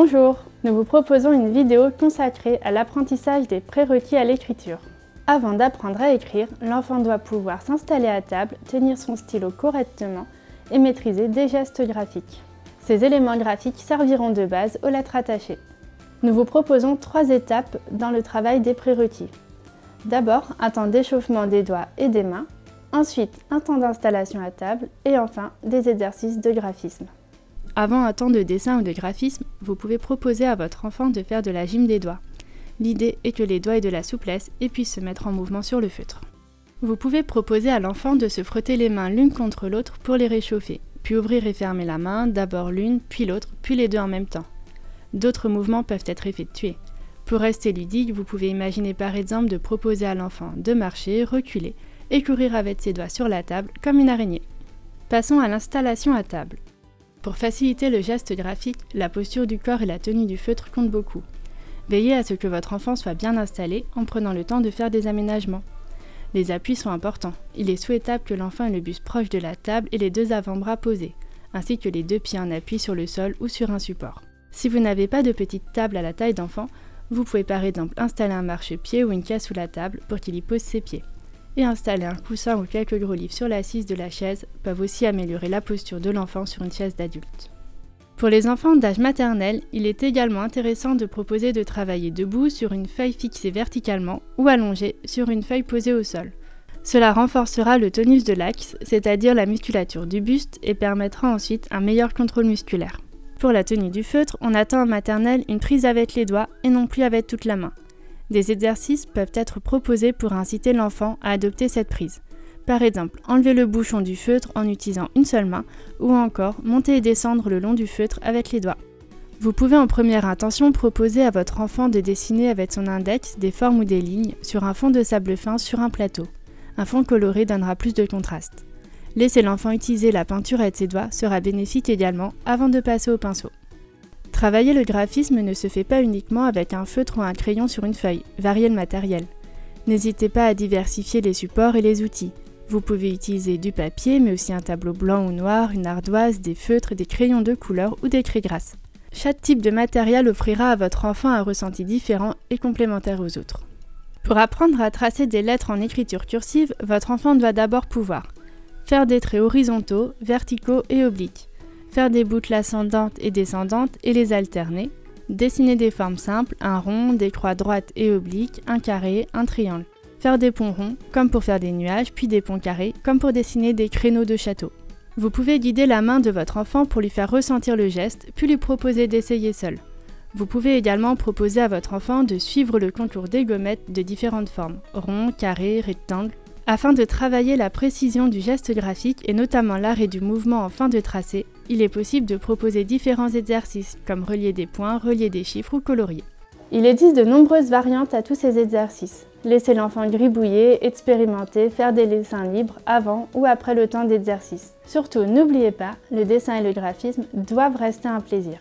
Bonjour, nous vous proposons une vidéo consacrée à l'apprentissage des prérequis à l'écriture. Avant d'apprendre à écrire, l'enfant doit pouvoir s'installer à table, tenir son stylo correctement et maîtriser des gestes graphiques. Ces éléments graphiques serviront de base aux lettres attachées. Nous vous proposons 3 étapes dans le travail des prérequis. D'abord, un temps d'échauffement des doigts et des mains, ensuite un temps d'installation à table et enfin des exercices de graphisme. Avant un temps de dessin ou de graphisme, vous pouvez proposer à votre enfant de faire de la gym des doigts. L'idée est que les doigts aient de la souplesse et puissent se mettre en mouvement sur le feutre. Vous pouvez proposer à l'enfant de se frotter les mains l'une contre l'autre pour les réchauffer, puis ouvrir et fermer la main, d'abord l'une, puis l'autre, puis les deux en même temps. D'autres mouvements peuvent être effectués. Pour rester ludique, vous pouvez imaginer par exemple de proposer à l'enfant de marcher, reculer et courir avec ses doigts sur la table comme une araignée. Passons à l'installation à table. Pour faciliter le geste graphique, la posture du corps et la tenue du feutre comptent beaucoup. Veillez à ce que votre enfant soit bien installé en prenant le temps de faire des aménagements. Les appuis sont importants. Il est souhaitable que l'enfant ait le buste proche de la table et les 2 avant-bras posés, ainsi que les 2 pieds en appui sur le sol ou sur un support. Si vous n'avez pas de petite table à la taille d'enfant, vous pouvez par exemple installer un marchepied ou une caisse sous la table pour qu'il y pose ses pieds. Et installer un coussin ou quelques gros livres sur l'assise de la chaise peuvent aussi améliorer la posture de l'enfant sur une chaise d'adulte. Pour les enfants d'âge maternel, il est également intéressant de proposer de travailler debout sur une feuille fixée verticalement ou allongée sur une feuille posée au sol. Cela renforcera le tonus de l'axe, c'est-à-dire la musculature du buste, et permettra ensuite un meilleur contrôle musculaire. Pour la tenue du feutre, on attend en maternelle une prise avec les doigts et non plus avec toute la main. Des exercices peuvent être proposés pour inciter l'enfant à adopter cette prise. Par exemple, enlever le bouchon du feutre en utilisant une seule main ou encore monter et descendre le long du feutre avec les doigts. Vous pouvez en première intention proposer à votre enfant de dessiner avec son index des formes ou des lignes sur un fond de sable fin sur un plateau. Un fond coloré donnera plus de contraste. Laisser l'enfant utiliser la peinture avec ses doigts sera bénéfique également avant de passer au pinceau. Travailler le graphisme ne se fait pas uniquement avec un feutre ou un crayon sur une feuille, variez le matériel. N'hésitez pas à diversifier les supports et les outils. Vous pouvez utiliser du papier, mais aussi un tableau blanc ou noir, une ardoise, des feutres, des crayons de couleur ou des craies grasses. Chaque type de matériel offrira à votre enfant un ressenti différent et complémentaire aux autres. Pour apprendre à tracer des lettres en écriture cursive, votre enfant doit d'abord pouvoir faire des traits horizontaux, verticaux et obliques, faire des boucles ascendantes et descendantes et les alterner, dessiner des formes simples, un rond, des croix droites et obliques, un carré, un triangle. Faire des ponts ronds, comme pour faire des nuages, puis des ponts carrés, comme pour dessiner des créneaux de château. Vous pouvez guider la main de votre enfant pour lui faire ressentir le geste, puis lui proposer d'essayer seul. Vous pouvez également proposer à votre enfant de suivre le contour des gommettes de différentes formes, rond, carré, rectangle, afin de travailler la précision du geste graphique et notamment l'arrêt du mouvement en fin de tracé. Il est possible de proposer différents exercices, comme relier des points, relier des chiffres ou colorier. Il existe de nombreuses variantes à tous ces exercices. Laissez l'enfant gribouiller, expérimenter, faire des dessins libres avant ou après le temps d'exercice. Surtout, n'oubliez pas, le dessin et le graphisme doivent rester un plaisir.